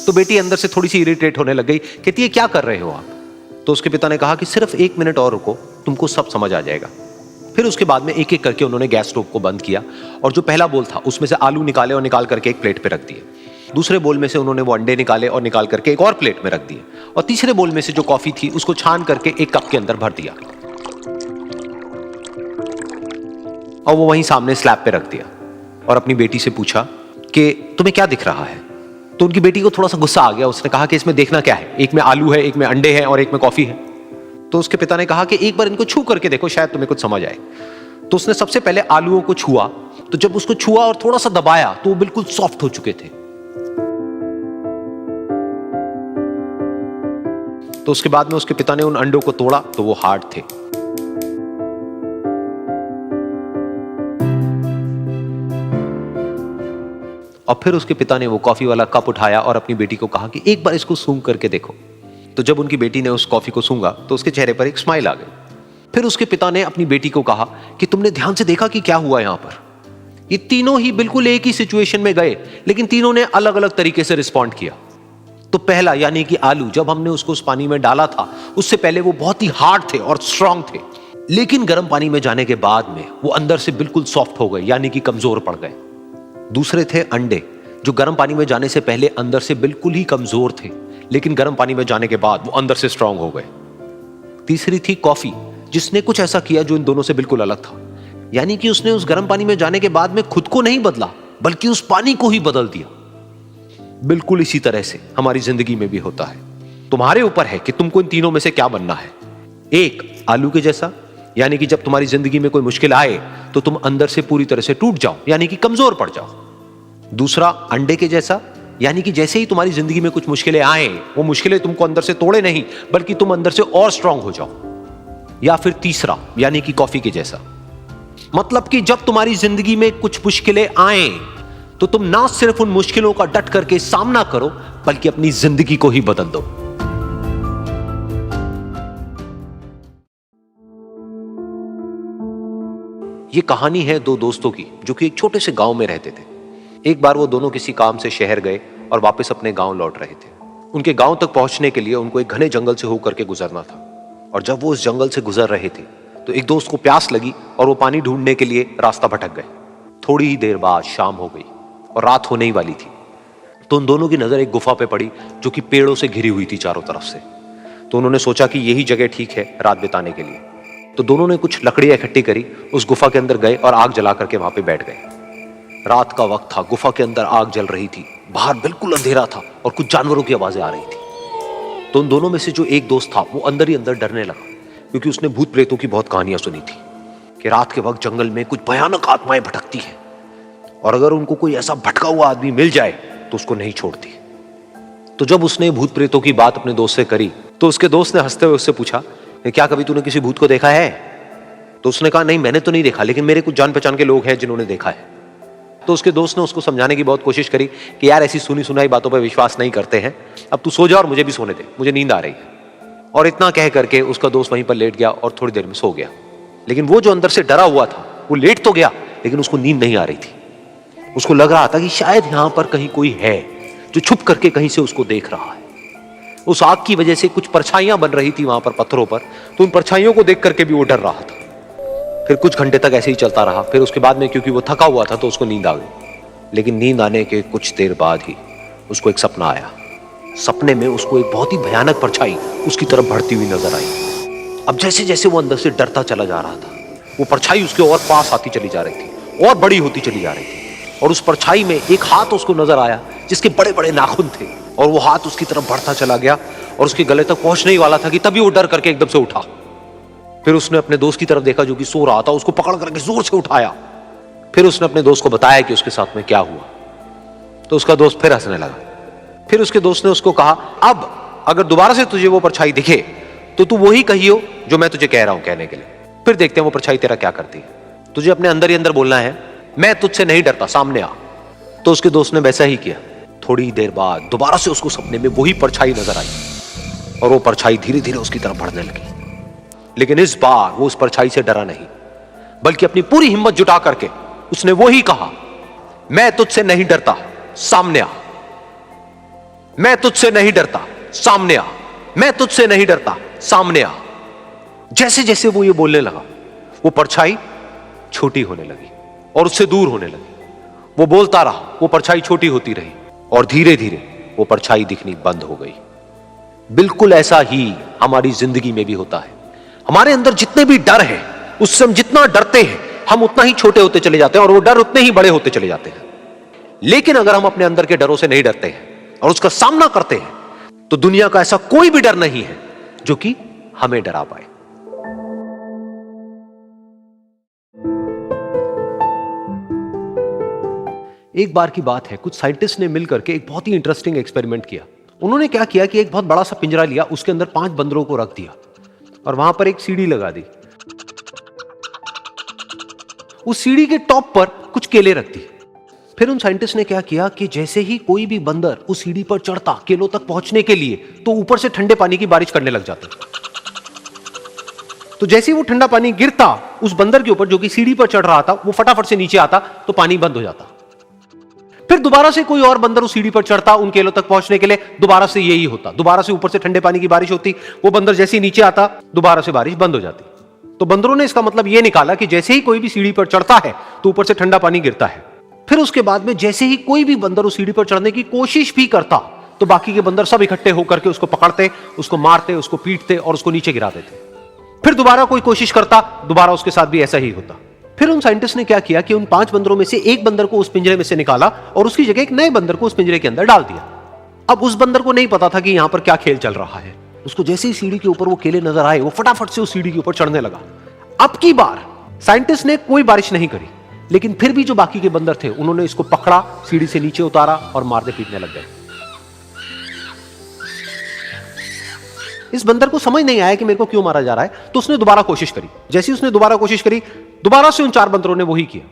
तो बेटी अंदर से थोड़ी सी इरिटेट होने लग गई, कहती है क्या कर रहे हो आप? तो उसके पिता ने कहा कि सिर्फ 1 मिनट और रुको, तुमको सब समझ आ जाएगा। फिर उसके बाद में एक एक करके उन्होंने गैस स्टोव को बंद किया और जो पहला बोल था उसमें से आलू निकाले और निकाल करके एक प्लेट पे रख दिए। दूसरे बोल में से उन्होंने वो अंडे निकाले और निकाल करके एक और प्लेट में रख दिए और तीसरे बोल में से जो कॉफी थी उसको छान करके एक कप के अंदर भर दिया और वो वहीं सामने स्लैब पे रख दिया और अपनी बेटी से पूछा कि तुम्हें क्या दिख रहा है? तो उनकी बेटी को थोड़ा सा गुस्सा आ गया। उसने कहा कि इसमें देखना क्या है, एक में आलू है, एक में अंडे हैं और एक में कॉफी है। तो उसके पिता ने कहा कि एक बार इनको छू करके देखो, शायद तुम्हें कुछ समझ आए। तो उसने सबसे पहले आलूओं को छुआ, तो जब उसको छुआ और थोड़ा सा दबाया तो वो बिल्कुल सॉफ्ट हो चुके थे। तो उसके बाद में उसके पिता ने उन अंडों को तोड़ा तो वो हार्ड थे। और फिर उसके पिता ने वो कॉफी वाला कप उठाया और अपनी बेटी को कहा कि एक बार इसको सूंघ करके देखो। तो जब उनकी बेटी ने उस कॉफी को सूंघा तो उसके चेहरे पर एक स्माइल आ गई। फिर उसके पिता ने अपनी बेटी को कहा कि तुमने ध्यान से देखा कि क्या हुआ यहां पर? ये तीनों ही बिल्कुल एक ही सिचुएशन में गए, लेकिन तीनों ने अलग अलग तरीके से रिस्पॉन्ड किया। तो पहला यानी कि आलू, जब हमने उसको उस पानी में डाला था उससे पहले वो बहुत ही हार्ड थे और स्ट्रांग थे, लेकिन गर्म पानी में जाने के बाद में वो अंदर से बिल्कुल सॉफ्ट हो गए, यानी कि कमजोर पड़ गए। दूसरे थे अंडे, जो गर्म पानी में जाने से पहले अंदर से बिल्कुल ही कमजोर थे, लेकिन गर्म पानी में जाने के बाद वो अंदर से स्ट्रांग हो गए। तीसरी थी कॉफी, जिसने कुछ ऐसा किया जो इन दोनों से बिल्कुल अलग था, यानी कि उसने उस गर्म पानी में जाने के बाद में खुद को नहीं बदला बल्कि उस पानी को ही बदल दिया। बिल्कुल इसी तरह से हमारी जिंदगी में भी होता है। तुम्हारे ऊपर है कि तुमको इन तीनों में से क्या बनना है। एक, आलू के जैसा, यानी कि जब तुम्हारी जिंदगी में कोई मुश्किल आए तो तुम अंदर से पूरी तरह से टूट जाओ, यानी कि कमजोर पड़ जाओ। दूसरा, अंडे के जैसा, यानी कि जैसे ही तुम्हारी जिंदगी में कुछ मुश्किलें आए, वो मुश्किलें तुमको अंदर से तोड़े नहीं बल्कि तुम अंदर से और स्ट्रांग हो जाओ। या फिर तीसरा, यानी कि कॉफी के जैसा, मतलब कि जब तुम्हारी जिंदगी में कुछ मुश्किलें आए तो तुम ना सिर्फ उन मुश्किलों का डट करके सामना करो बल्कि अपनी जिंदगी को ही बदल दो। ये कहानी है 2 दोस्तों की जो कि एक छोटे से गांव में रहते थे। एक बार वो दोनों किसी काम से शहर गए और वापस अपने गांव लौट रहे थे। उनके गांव तक पहुंचने के लिए उनको एक घने जंगल से होकर के गुजरना था और जब वो उस जंगल से गुजर रहे थे तो एक दोस्त को प्यास लगी और वो पानी ढूंढने के लिए रास्ता भटक गए। थोड़ी ही देर बाद शाम हो गई और रात होने ही वाली थी। तो उन दोनों की नजर एक गुफा पे पड़ी जो कि पेड़ों से घिरी हुई थी चारों तरफ से। तो उन्होंने सोचा कि यही जगह ठीक है रात बिताने के लिए। तो दोनों ने कुछ लकड़ियां इकट्ठी करी, उस गुफा के अंदर गए और आग जला करके वहां पे बैठ गए। रात का वक्त था, गुफा के अंदर आग जल रही थी, बाहर बिल्कुल अंधेरा था और कुछ जानवरों की आवाजें आ रही थी। तो उन दोनों में से जो एक दोस्त था वो अंदर ही अंदर डरने लगा, क्योंकि उसने भूत प्रेतों की बहुत कहानियां सुनी थी कि रात के वक्त जंगल में कुछ भयानक आत्माएं भटकती हैं और अगर उनको कोई ऐसा भटका हुआ आदमी मिल जाए तो उसको नहीं छोड़ती। तो जब उसने भूत प्रेतों की बात अपने दोस्त से करी तो उसके दोस्त ने हंसते हुए उससे पूछा, क्या कभी तूने किसी भूत को देखा है? तो उसने कहा, नहीं मैंने तो नहीं देखा, लेकिन मेरे कुछ जान पहचान के लोग हैं जिन्होंने देखा है। तो उसके दोस्त ने उसको समझाने की बहुत कोशिश करी कि यार ऐसी सुनी सुनाई बातों पर विश्वास नहीं करते हैं, अब तू सो जा और मुझे भी सोने दे, मुझे नींद आ रही है। और इतना कह करके उसका दोस्त वहीं पर लेट गया और थोड़ी देर में सो गया। लेकिन वो जो अंदर से डरा हुआ था वो लेट तो गया, लेकिन उसको नींद नहीं आ रही थी। उसको लग रहा था कि शायद यहां पर कहीं कोई है जो छुप करके कहीं से उसको देख रहा है। उस आग की वजह से कुछ परछाइयां बन रही थी वहां पर पत्थरों पर, तो उन परछाइयों को देख करके भी वो डर रहा था। फिर कुछ घंटे तक ऐसे ही चलता रहा। फिर उसके बाद में क्योंकि वो थका हुआ था तो उसको नींद आ गई। लेकिन नींद आने के कुछ देर बाद ही उसको एक सपना आया। सपने में उसको एक बहुत ही भयानक परछाई उसकी तरफ बढ़ती हुई नजर आई। अब जैसे जैसे वो अंदर से डरता चला जा रहा था, वो परछाई उसके और पास आती चली जा रही थी और बड़ी होती चली जा रही थी। और उस परछाई में एक हाथ उसको नजर आया जिसके बड़े बड़े नाखून थे, और वो हाथ उसकी तरफ बढ़ता चला गया और उसके गले तक पहुंचने ही वाला था कि तभी वो डर करके एकदम से उठा। फिर उसने अपने दोस्त की तरफ देखा जो कि सो रहा था, उसको पकड़ करके जोर से उठाया। फिर उसने अपने दोस्त को बताया कि उसके साथ में क्या हुआ। तो उसका दोस्त फिर हंसने लगा। फिर उसके दोस्त ने उसको कहा, अब अगर दोबारा से तुझे वो परछाई दिखे तो तू वही कहियो जो मैं तुझे कह रहा हूं कहने के लिए, फिर देखते हैं वो परछाई तेरा क्या करती है। तुझे अपने अंदर ही अंदर बोलना है, मैं तुझसे नहीं डरता, सामने आ। तो उसके दोस्त ने वैसा ही किया। थोड़ी देर बाद दोबारा से उसको सपने में वही परछाई नजर आई और वो परछाई धीरे धीरे उसकी तरफ बढ़ने लगी। लेकिन इस बार वो उस परछाई से डरा नहीं, बल्कि अपनी पूरी हिम्मत जुटा करके उसने वो ही कहा, मैं तुझसे नहीं डरता, सामने आ। मैं तुझसे नहीं डरता, सामने आ। मैं तुझसे नहीं डरता, सामने आ। जैसे जैसे वो ये बोलने लगा, वो परछाई छोटी होने लगी और उससे दूर होने लगी। वो बोलता रहा, वो परछाई छोटी होती रही और धीरे धीरे वो परछाई दिखनी बंद हो गई। बिल्कुल ऐसा ही हमारी जिंदगी में भी होता है। हमारे अंदर जितने भी डर है, उससे हम जितना डरते हैं हम उतना ही छोटे होते चले जाते हैं और वो डर उतने ही बड़े होते चले जाते हैं। लेकिन अगर हम अपने अंदर के डरों से नहीं डरते हैं और उसका सामना करते हैं तो दुनिया का ऐसा कोई भी डर नहीं है जो कि हमें डरा पाए। एक बार की बात है, कुछ साइंटिस्ट ने मिलकर के एक बहुत ही इंटरेस्टिंग एक्सपेरिमेंट किया। उन्होंने क्या किया कि एक बहुत बड़ा सा पिंजरा लिया, उसके अंदर 5 बंदरों को रख दिया और वहां पर एक सीढ़ी लगा दी। उस सीढ़ी के टॉप पर कुछ केले रख दी। फिर उन साइंटिस्ट ने क्या किया कि जैसे ही कोई भी बंदर उस सीढ़ी पर चढ़ता केलों तक पहुंचने के लिए, तो ऊपर से ठंडे पानी की बारिश करने लग जाते। तो जैसे ही वो ठंडा पानी गिरता उस बंदर के ऊपर जो कि सीढ़ी पर चढ़ रहा था, वो फटाफट से नीचे आता तो पानी बंद हो जाता। फिर दोबारा से कोई और बंदर उस सीढ़ी पर चढ़ता उन केलों तक पहुंचने के लिए, दोबारा से यही होता। दोबारा से ऊपर से ठंडे पानी की बारिश होती, वो बंदर जैसे ही नीचे आता दोबारा से बारिश बंद हो जाती। तो बंदरों ने इसका मतलब यह निकाला कि जैसे ही कोई भी सीढ़ी पर चढ़ता है तो ऊपर से ठंडा पानी गिरता है। फिर उसके बाद में जैसे ही कोई भी बंदर उस सीढ़ी पर चढ़ने की कोशिश भी करता तो बाकी के बंदर सब इकट्ठे होकर के उसको पकड़ते, उसको मारते, उसको पीटते और उसको नीचे गिरा देते। फिर दोबारा कोई कोशिश करता, दोबारा उसके साथ भी ऐसा ही होता। फिर उन साइंटिस्ट ने क्या किया कि उन 5 बंदरों में से एक बंदर को उस पिंजरे में से निकाला और उसकी जगह एक नए बंदर को उस पिंजरे के अंदर डाल दिया। अब उस बंदर को नहीं पता था कि यहां पर क्या खेल चल रहा है। उसको जैसे ही सीढ़ी के ऊपर वो केले नजर आए, वो फटाफट से उस सीढ़ी के ऊपर चढ़ने लगा। अब की बार साइंटिस्ट ने कोई बारिश नहीं करी, लेकिन फिर भी जो बाकी के बंदर थे उन्होंने इसको पकड़ा, सीढ़ी से नीचे उतारा और मारने पीटने लग गए। इस बंदर को समझ नहीं आया कि मेरे को क्यों मारा जा रहा है, तो उसने दोबारा कोशिश करी। जैसे ही उसने दोबारा कोशिश करी, दोबारा से उन 4 बंदरों ने वही किया।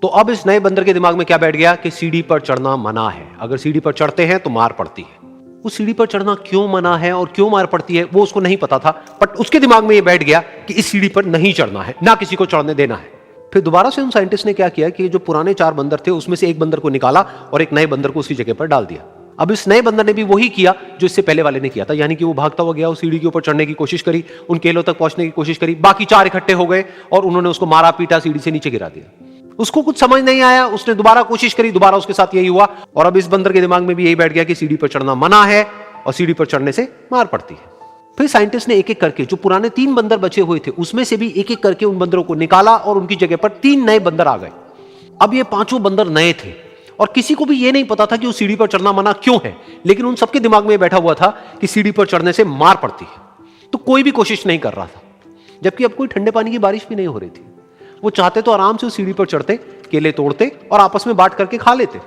तो अब इस नए बंदर के दिमाग में क्या बैठ गया कि सीढ़ी पर चढ़ना मना है, अगर सीढ़ी पर चढ़ते हैं तो मार पड़ती है। उस सीढ़ी पर चढ़ना क्यों मना है और क्यों मार पड़ती है वो उसको नहीं पता था, बट उसके दिमाग में ये बैठ गया कि इस सीढ़ी पर नहीं चढ़ना है, ना किसी को चढ़ने देना है। फिर दोबारा से उन साइंटिस्ट ने क्या किया कि जो पुराने 4 बंदर थे उसमें से एक बंदर को निकाला और एक नए बंदर को उसी जगह पर डाल दिया। अब इस नए बंदर ने भी वही किया जो इससे पहले वाले ने किया था, यानी कि वो भागता हुआ गया, उस सीढ़ी के ऊपर चढ़ने की कोशिश करी, उन केलों तक पहुंचने की कोशिश करी, बाकी 4 इकट्ठे हो गए और उन्होंने उसको मारा पीटा, सीढ़ी से नीचे गिरा दिया। उसको कुछ समझ नहीं आया, उसने दोबारा कोशिश करी, दोबारा उसके साथ यही हुआ। और अब इस बंदर के दिमाग में भी यही बैठ गया कि सीढ़ी पर चढ़ना मना है और सीढ़ी पर चढ़ने से मार पड़ती है। फिर साइंटिस्ट ने एक एक करके जो पुराने 3 बंदर बचे हुए थे उसमें से भी एक एक करके उन बंदरों को निकाला और उनकी जगह पर 3 नए बंदर आ गए। अब ये 5 बंदर नए थे और किसी को भी ये नहीं पता था कि उस सीढ़ी पर चढ़ना मना क्यों है, लेकिन उन सबके दिमाग में बैठा हुआ था कि सीढ़ी पर चढ़ने से मार पड़ती है। तो कोई भी कोशिश नहीं कर रहा था, जबकि अब कोई ठंडे पानी की बारिश भी नहीं हो रही थी। वो चाहते तो आराम से उस सीढ़ी पर चढ़ते, केले तोड़ते और आपस में बांट करके खा लेते।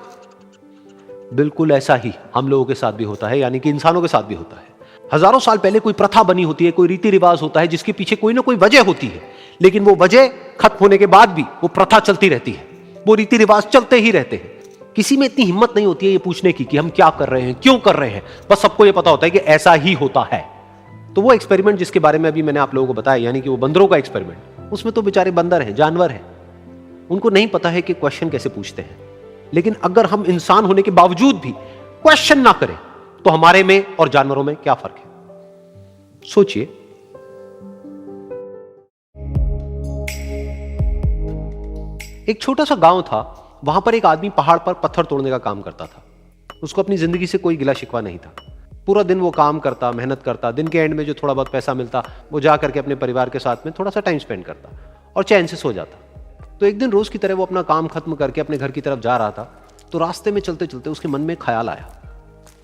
बिल्कुल ऐसा ही हम लोगों के साथ भी होता है, यानी कि इंसानों के साथ भी होता है। हजारों साल पहले कोई प्रथा बनी होती है, कोई रीति रिवाज होता है जिसके पीछे कोई ना कोई वजह होती है, लेकिन वो वजह खत्म होने के बाद भी वो प्रथा चलती रहती है, वो रीति रिवाज चलते ही रहते हैं। किसी में इतनी हिम्मत नहीं होती है ये पूछने की कि हम क्या कर रहे हैं, क्यों कर रहे हैं। बस सबको ये पता होता है कि ऐसा ही होता है। तो वो एक्सपेरिमेंट जिसके बारे में अभी मैंने आप लोगों को बताया, यानी कि वो बंदरों का एक्सपेरिमेंट, उसमें तो बेचारे बंदर हैं, जानवर हैं, उनको नहीं पता है कि क्वेश्चन कैसे पूछते हैं। लेकिन अगर हम इंसान होने के बावजूद भी क्वेश्चन ना करें तो हमारे में और जानवरों में क्या फर्क है, सोचिए। एक छोटा सा गांव था, वहां पर एक आदमी पहाड़ पर पत्थर तोड़ने का काम करता था। उसको अपनी जिंदगी से कोई गिला शिकवा नहीं था। पूरा दिन वो काम करता, मेहनत करता, दिन के एंड में जो थोड़ा बहुत पैसा मिलता वो जा करके अपने परिवार के साथ में थोड़ा सा टाइम स्पेंड करता और चैन से सो जाता। तो एक दिन रोज की तरह वो अपना काम खत्म करके अपने घर की तरफ जा रहा था, तो रास्ते में चलते चलते उसके मन में ख्याल आया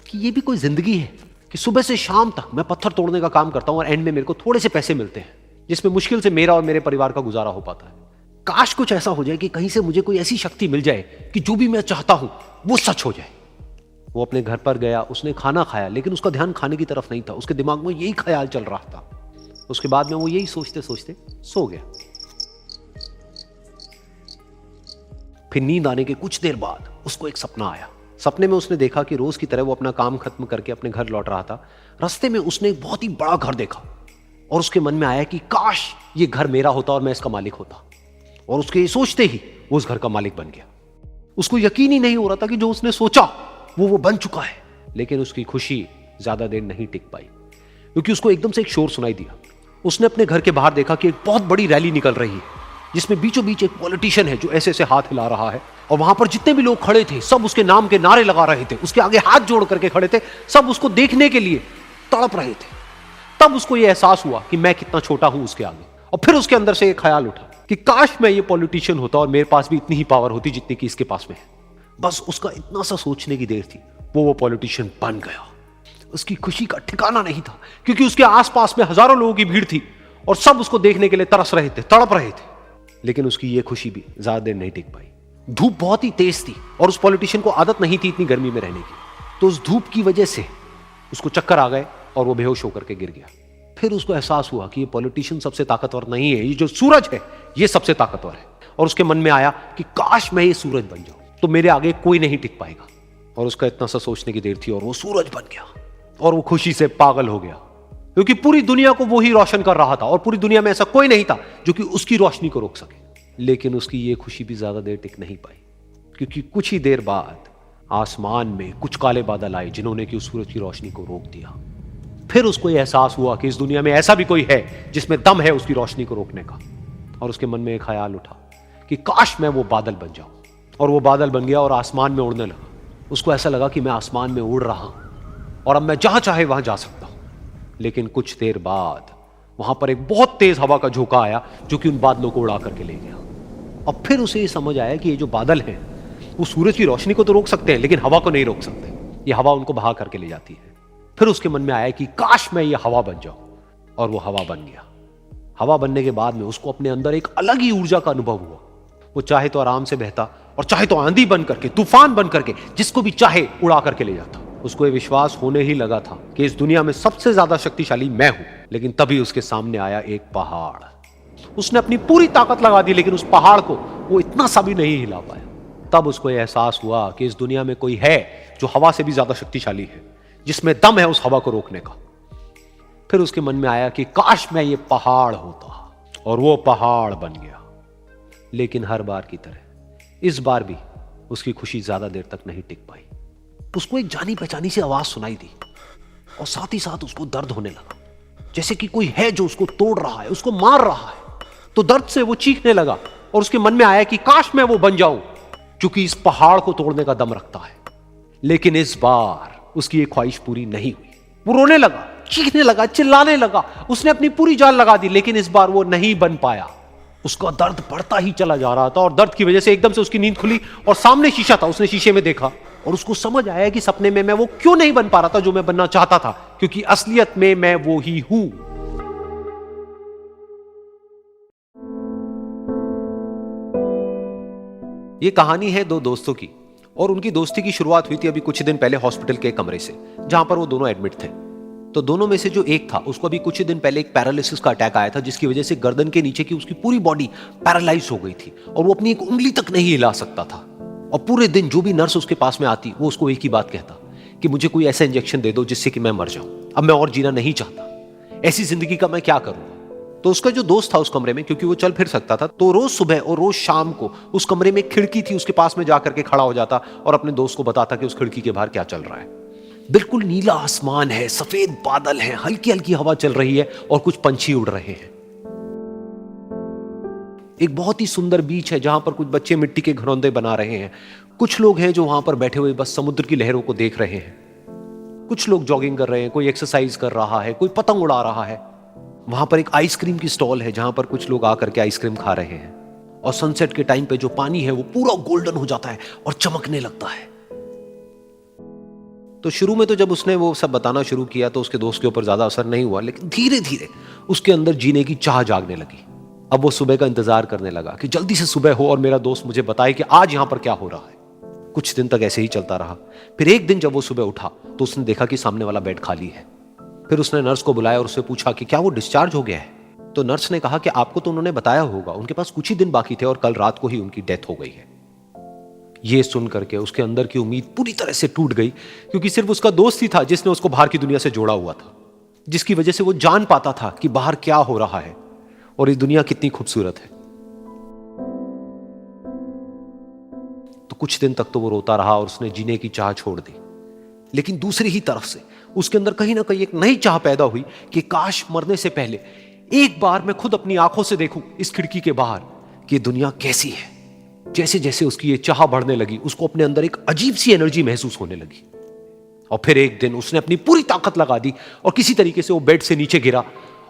कि ये भी कोई जिंदगी है कि सुबह से शाम तक मैं पत्थर तोड़ने का काम करता हूं और एंड में मेरे को थोड़े से पैसे मिलते हैं, जिसमें मुश्किल से मेरा और मेरे परिवार का गुजारा हो पाता है। काश कुछ ऐसा हो जाए कि कहीं से मुझे कोई ऐसी शक्ति मिल जाए कि जो भी मैं चाहता हूं वो सच हो जाए। वो अपने घर पर गया, उसने खाना खाया, लेकिन उसका ध्यान खाने की तरफ नहीं था, उसके दिमाग में यही ख्याल चल रहा था। उसके बाद में वो यही सोचते सोचते सो गया। फिर नींद आने के कुछ देर बाद उसको एक सपना आया। सपने में उसने देखा कि रोज की तरह वो अपना काम खत्म करके अपने घर लौट रहा था। रास्ते में उसने एक बहुत ही बड़ा घर देखा और उसके मन में आया कि काश ये घर मेरा होता और मैं इसका मालिक होता। और उसके ये सोचते ही वो उस घर का मालिक बन गया। उसको यकीन ही नहीं हो रहा था कि जो उसने सोचा वो बन चुका है। लेकिन उसकी खुशी ज्यादा देर नहीं टिक पाई, क्योंकि उसको एकदम से एक शोर सुनाई दिया। उसने अपने घर के बाहर देखा कि एक बहुत बड़ी रैली निकल रही है, जिसमें बीचों बीच एक पॉलिटिशियन है जो ऐसे ऐसे हाथ हिला रहा है, और वहां पर जितने भी लोग खड़े थे सब उसके नाम के नारे लगा रहे थे, उसके आगे हाथ जोड़ करके खड़े थे, सब उसको देखने के लिए तड़प रहे थे। तब उसको यह एहसास हुआ कि मैं कितना छोटा हूं उसके आगे। और फिर उसके अंदर से एक ख्याल उठा कि काश मैं ये पॉलिटिशियन होता और मेरे पास भी इतनी ही पावर होती जितनी कि इसके पास में है। बस उसका इतना सा सोचने की देर थी, वो पॉलिटिशियन बन गया। उसकी खुशी का ठिकाना नहीं था, क्योंकि उसके आसपास में हजारों लोगों की भीड़ थी और सब उसको देखने के लिए तरस रहे थे, तड़प रहे थे। लेकिन उसकी ये खुशी भी ज्यादा देर नहीं टिक पाई। धूप बहुत ही तेज थी और उस पॉलिटिशियन को आदत नहीं थी इतनी गर्मी में रहने की, तो उस धूप की वजह से उसको चक्कर आ गए और वो बेहोश होकर के गिर गया। फिर उसको एहसास हुआ कि ये पॉलिटिशियन सबसे ताकतवर नहीं है, ये जो सूरज है ये सबसे ताकतवर है। और उसके मन में आया कि काश मैं ये सूरज बन जाऊं तो मेरे आगे कोई नहीं टिक पाएगा। और उसका इतना सा सोचने की देर थी और वो सूरज बन गया और वो खुशी से पागल हो गया, क्योंकि पूरी दुनिया को वो ही रोशन कर रहा था और पूरी दुनिया में ऐसा कोई नहीं था जो कि उसकी रोशनी को रोक सके। लेकिन उसकी ये खुशी भी ज्यादा देर टिक नहीं पाई, क्योंकि कुछ ही देर बाद आसमान में कुछ काले बादल आए जिन्होंने कि उस सूरज की रोशनी को रोक दिया। फिर उसको यह एहसास हुआ कि इस दुनिया में ऐसा भी कोई है जिसमें दम है उसकी रोशनी को रोकने का। और उसके मन में एक ख्याल उठा कि काश मैं वो बादल बन जाऊं। और वो बादल बन गया और आसमान में उड़ने लगा। उसको ऐसा लगा कि मैं आसमान में उड़ रहा हूं और अब मैं जहां चाहे वहां जा सकता हूं। लेकिन कुछ देर बाद वहां पर एक बहुत तेज हवा का झोंका आया जो कि उन बादलों को उड़ा करके ले गया। अब फिर उसे ये समझ आया कि ये जो बादल हैं वो सूरज की रोशनी को तो रोक सकते हैं, लेकिन हवा को नहीं रोक सकते। ये हवा उनको बहा करके ले जाती है। फिर उसके मन में आया कि काश मैं ये हवा बन जाऊं, और वो हवा बन गया। हवा बनने के बाद में उसको अपने अंदर एक अलग ही ऊर्जा का अनुभव हुआ। वो चाहे तो आराम से बहता और चाहे तो आंधी बन करके, तूफान बन करके, जिसको भी चाहे उड़ा करके ले जाता। उसको ये विश्वास होने ही लगा था कि इस दुनिया में सबसे ज्यादा शक्तिशाली मैं हूं। लेकिन तभी उसके सामने आया एक पहाड़। उसने अपनी पूरी ताकत लगा दी, लेकिन उस पहाड़ को वो इतना सा भी नहीं हिला पाया। तब उसको यह एहसास हुआ कि इस दुनिया में कोई है जो हवा से भी ज्यादा शक्तिशाली है, जिसमें दम है उस हवा को रोकने का। फिर उसके मन में आया कि काश मैं ये पहाड़ होता, और वो पहाड़ बन गया। लेकिन हर बार की तरह इस बार भी उसकी खुशी ज्यादा देर तक नहीं टिक पाई। उसको एक जानी पहचानी सी आवाज सुनाई दी और साथ ही साथ उसको दर्द होने लगा, जैसे कि कोई है जो उसको तोड़ रहा है, उसको मार रहा है। तो दर्द से वो चीखने लगा और उसके मन में आया कि काश मैं वो बन जाऊं, क्योंकि इस पहाड़ को तोड़ने का दम रखता है। लेकिन इस बार उसकी ये ख्वाहिश पूरी नहीं हुई। वो रोने लगा, चीखने लगा, चिल्लाने लगा, उसने अपनी पूरी जान लगा दी, लेकिन इस बार वो नहीं बन पाया। उसका दर्द बढ़ता ही चला जा रहा था और दर्द की वजह से एकदम से उसकी नींद खुली और सामने शीशा था। उसने शीशे में देखा और उसको समझ आया कि सपने में मैं वो क्यों नहीं बन पा रहा था जो मैं बनना चाहता था, क्योंकि असलियत में मैं वो ही हूं। ये कहानी है दो दोस्तों की, और उनकी दोस्ती की शुरुआत हुई थी अभी कुछ दिन पहले हॉस्पिटल के कमरे से, जहां पर वो दोनों एडमिट थे। तो दोनों में से जो एक था, उसको अभी कुछ दिन पहले एक पैरालिसिस का अटैक आया था, जिसकी वजह से गर्दन के नीचे की उसकी पूरी बॉडी पैरालाइज हो गई थी और वो अपनी एक उंगली तक नहीं हिला सकता था। और पूरे दिन जो भी नर्स उसके पास में आती, वो उसको एक ही बात कहता कि मुझे कोई ऐसा इंजेक्शन दे दो जिससे कि मैं मर जाऊं, अब मैं और जीना नहीं चाहता, ऐसी जिंदगी का मैं क्या करूंगा। तो उसका जो दोस्त था उस कमरे में, क्योंकि वो चल फिर सकता था, तो रोज सुबह और रोज शाम को उस कमरे में एक खिड़की थी, उसके पास में जाकर के खड़ा हो जाता और अपने दोस्त को बताता कि उस खिड़की के बाहर क्या चल रहा है। बिल्कुल नीला आसमान है, सफेद बादल है, हल्की हल्की हवा चल रही है और कुछ पंछी उड़ रहे हैं। एक बहुत ही सुंदर बीच है जहां पर कुछ बच्चे मिट्टी के घरौंदे बना रहे हैं। कुछ लोग हैं जो वहां पर बैठे हुए बस समुद्र की लहरों को देख रहे हैं। कुछ लोग जॉगिंग कर रहे हैं, कोई एक्सरसाइज कर रहा है, कोई पतंग उड़ा रहा है। वहां पर एक आइसक्रीम की स्टॉल है जहां पर कुछ लोग आकर के आइसक्रीम खा रहे हैं। और सनसेट के टाइम पे जो पानी है वो पूरा गोल्डन हो जाता है और चमकने लगता है। तो शुरू में तो जब उसने वो सब बताना शुरू किया तो उसके दोस्त के ऊपर ज्यादा असर नहीं हुआ, लेकिन धीरे धीरे उसके अंदर जीने की चाह जागने लगी। अब वो सुबह का इंतजार करने लगा कि जल्दी से सुबह हो और मेरा दोस्त मुझे बताए कि आज यहां पर क्या हो रहा है। कुछ दिन तक ऐसे ही चलता रहा। फिर एक दिन जब वो सुबह उठा तो उसने देखा कि सामने वाला बेड खाली है। फिर उसने नर्स को बुलाया और उससे पूछा कि क्या वो डिस्चार्ज हो गया है। तो नर्स ने कहा कि आपको तो उन्होंने बताया होगा, उनके पास कुछ ही दिन बाकी थे और कल रात को ही उनकी डेथ हो गई है। ये सुन करके उसके अंदर की उम्मीद पूरी तरह से टूट गई, क्योंकि सिर्फ उसका दोस्त ही था जिसने उसको बाहर की दुनिया से जोड़ा हुआ था, जिसकी वजह से वो जान पाता था कि बाहर क्या हो रहा है और ये दुनिया कितनी खूबसूरत है। तो कुछ दिन तक तो वो रोता रहा और उसने जीने की चाह छोड़ दी। लेकिन दूसरी ही तरफ से उसके अंदर कहीं ना कहीं एक नई चाह पैदा हुई कि काश मरने से पहले एक बार मैं खुद अपनी आंखों से देखूं इस खिड़की के बाहर कि दुनिया कैसी है। जैसे जैसे उसकी ये चाह बढ़ने लगी, उसको अपने अंदर एक अजीब सी एनर्जी महसूस होने लगी। और फिर एक दिन उसने अपनी पूरी ताकत लगा दी और किसी तरीके से वो बेड से नीचे गिरा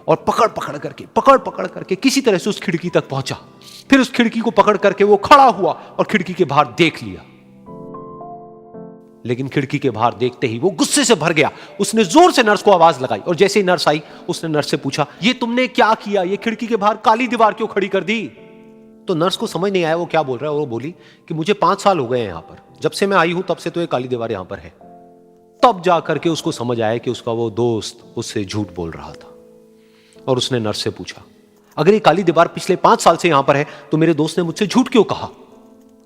और पकड़ पकड़ करके किसी तरह से उस खिड़की तक पहुंचा। फिर उस खिड़की को पकड़ करके वो खड़ा हुआ और खिड़की के बाहर देख लिया। लेकिन खिड़की के बाहर देखते ही वो गुस्से से भर गया। उसने जोर से नर्स को आवाज लगाई और जैसे ही नर्स आई उसने नर्स से पूछा, ये तुमने क्या किया, ये खिड़की के बाहर काली दीवार क्यों खड़ी कर दी। तो नर्स को समझ नहीं आया वो क्या बोल रहा है और वो बोली कि मुझे 5 साल हो गए हैं यहां पर, जब से मैं आई हूं तब से तो ये काली दीवार यहां पर है। तब जाकर के उसको समझ आया कि उसका वो दोस्त उससे झूठ बोल रहा था। और उसने नर्स से पूछा, अगर ये काली दीवार पिछले 5 साल से यहां पर है तो मेरे दोस्त ने मुझसे झूठ क्यों कहा।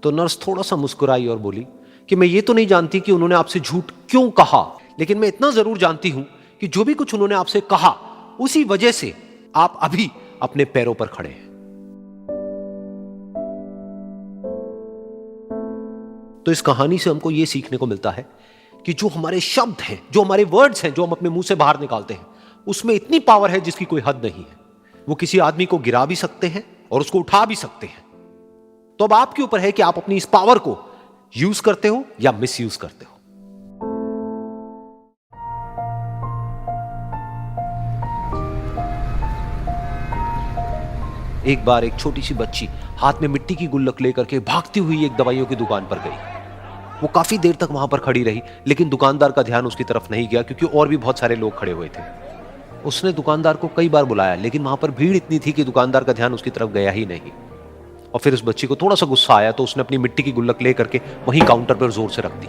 तो नर्स थोड़ा सा मुस्कुराई और बोली कि मैं ये तो नहीं जानती कि उन्होंने आपसे झूठ क्यों कहा, लेकिन मैं इतना जरूर जानती हूं कि जो भी कुछ उन्होंने आपसे कहा उसी वजह से आप अभी अपने पैरों पर खड़े हैं। तो इस कहानी से हमको यह सीखने को मिलता है कि जो हमारे शब्द हैं, जो हमारे वर्ड्स हैं, जो हम अपने मुंह से बाहर निकालते हैं, उसमें इतनी पावर है जिसकी कोई हद नहीं है। वो किसी आदमी को गिरा भी सकते हैं और उसको उठा भी सकते हैं। तो अब आपके ऊपर है कि आप अपनी इस पावर को यूज करते हो या मिस यूज करते हो। एक बार एक छोटी सी बच्ची हाथ में मिट्टी की गुल्लक लेकर के भागती हुई एक दवाइयों की दुकान पर गई। वो काफी देर तक वहां पर खड़ी रही, लेकिन दुकानदार का ध्यान उसकी तरफ नहीं गया क्योंकि और भी बहुत सारे लोग खड़े हुए थे। उसने दुकानदार को कई बार बुलाया, लेकिन वहां पर भीड़ इतनी थी कि दुकानदार का ध्यान उसकी तरफ गया ही नहीं। और फिर उस बच्ची को थोड़ा सा गुस्सा आया तो उसने अपनी मिट्टी की गुल्लक लेकर के वहीं काउंटर पर जोर से रख दी,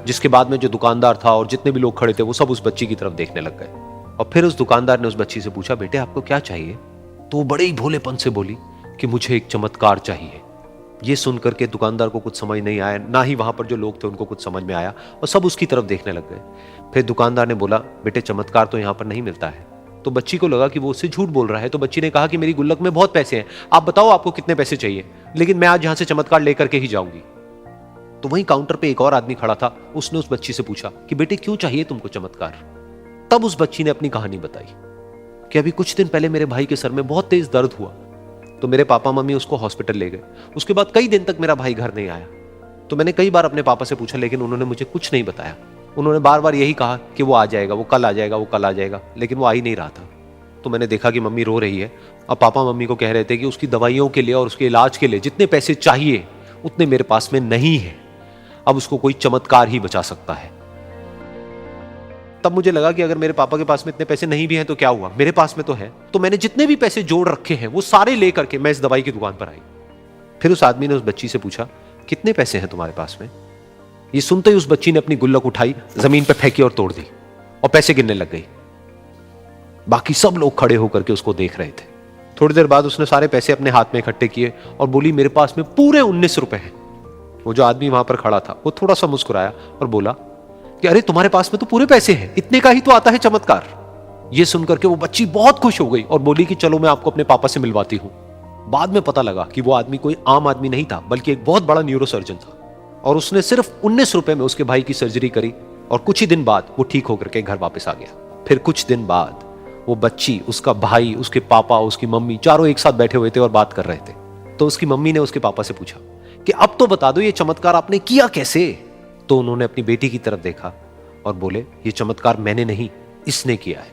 जिसके बाद में जो दुकानदार था और जितने भी लोग खड़े थे वो सब उस बच्ची की तरफ देखने लग गए। और फिर उस दुकानदार ने उस बच्ची से पूछा, बेटे आपको क्या चाहिए। तो वो बड़े ही भोलेपन से बोली कि मुझे एक चमत्कार चाहिए। ये सुनकर के दुकानदार को कुछ समझ नहीं आया, ना ही वहां पर जो लोग थे उनको कुछ समझ में आया और सब उसकी तरफ देखने लग गए। फिर दुकानदार ने बोला, बेटे चमत्कार तो यहाँ पर नहीं मिलता है। तो बच्ची को लगा कि वो उससे झूठ बोल रहा है। तो बच्ची ने कहा कि मेरी गुल्लक में बहुत पैसे हैं, आप बताओ आपको कितने पैसे चाहिए, लेकिन मैं आज यहां से चमत्कार लेकर के ही जाऊंगी। तो वहीं काउंटर पे एक और आदमी खड़ा था, उसने उस बच्ची से पूछा कि बेटे क्यों चाहिए तुमको चमत्कार। तब उस बच्ची ने अपनी कहानी बताई कि अभी कुछ दिन पहले मेरे भाई के सर में बहुत तेज दर्द हुआ तो मेरे पापा मम्मी उसको हॉस्पिटल ले गए। उसके बाद कई दिन तक मेरा भाई घर नहीं आया। तो मैंने कई बार अपने पापा से पूछा, लेकिन उन्होंने मुझे कुछ नहीं बताया। उन्होंने बार बार यही कहा कि वो आ जाएगा, वो कल आ जाएगा, वो कल आ जाएगा, लेकिन वो आ ही नहीं रहा था। तो मैंने देखा कि मम्मी रो रही है। अब पापा मम्मी को कह रहे थे कि उसकी दवाइयों के लिए और उसके इलाज के लिए जितने पैसे चाहिए उतने मेरे पास में नहीं है। अब उसको कोई चमत्कार ही बचा सकता है। तब मुझे लगा कि अगर मेरे पापा के पास में इतने पैसे नहीं भी हैं तो क्या हुआ, मेरे पास में तो है। तो मैंने जितने भी पैसे जोड़ रखे हैं वो सारे लेकर के मैं इस दवाई की दुकान पर आई। फिर उस आदमी ने उस बच्ची से पूछा, कितने पैसे हैं तुम्हारे पास में? ये सुनते ही उस बच्ची ने अपनी गुल्लक उठाई, जमीन पर फेंकी और तोड़ दी और पैसे गिनने लग गई। बाकी सब लोग खड़े होकर के उसको देख रहे थे। थोड़ी देर बाद उसने सारे पैसे अपने हाथ में इकट्ठे किए और बोली, मेरे पास में पूरे 19 रुपए हैं। वो जो आदमी वहां पर खड़ा था वो थोड़ा सा मुस्कुराया और बोला कि अरे तुम्हारे पास में तो पूरे पैसे हैं, इतने का ही तो आता है चमत्कार। ये सुनकर के वो बच्ची बहुत खुश हो गई और बोली कि चलो मैं आपको अपने पापा से मिलवाती हूं। बाद में पता लगा कि वो आदमी कोई आम आदमी नहीं था, बल्कि एक बहुत बड़ा न्यूरोसर्जन था और उसने सिर्फ 19 रुपए में उसके भाई की सर्जरी करी और कुछ ही दिन बाद वो ठीक होकर के घर वापस आ गया। फिर कुछ दिन बाद वो बच्ची, उसका भाई, उसके पापा, उसकी मम्मी चारों एक साथ बैठे हुए थे और बात कर रहे थे। तो उसकी मम्मी ने उसके पापा से पूछा कि अब तो बता दो ये चमत्कार आपने किया कैसे? तो उन्होंने अपनी बेटी की तरफ देखा और बोले, ये चमत्कार मैंने नहीं, इसने किया है।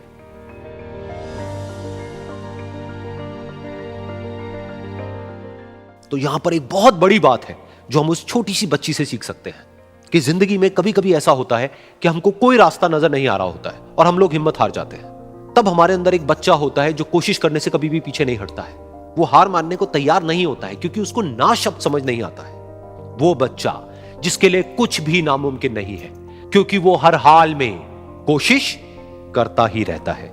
तो यहां पर एक बहुत बड़ी बात है जो हम उस छोटी सी बच्ची से सीख सकते हैं कि जिंदगी में कभी कभी ऐसा होता है कि हमको कोई रास्ता नजर नहीं आ रहा होता है और हम लोग हिम्मत हार जाते हैं। तब हमारे अंदर एक बच्चा होता है जो कोशिश करने से कभी भी पीछे नहीं हटता है। वो हार मानने को तैयार नहीं होता है क्योंकि उसको ना शब्द समझ नहीं आता है। वो बच्चा जिसके लिए कुछ भी नामुमकिन नहीं है, क्योंकि वो हर हाल में कोशिश करता ही रहता है।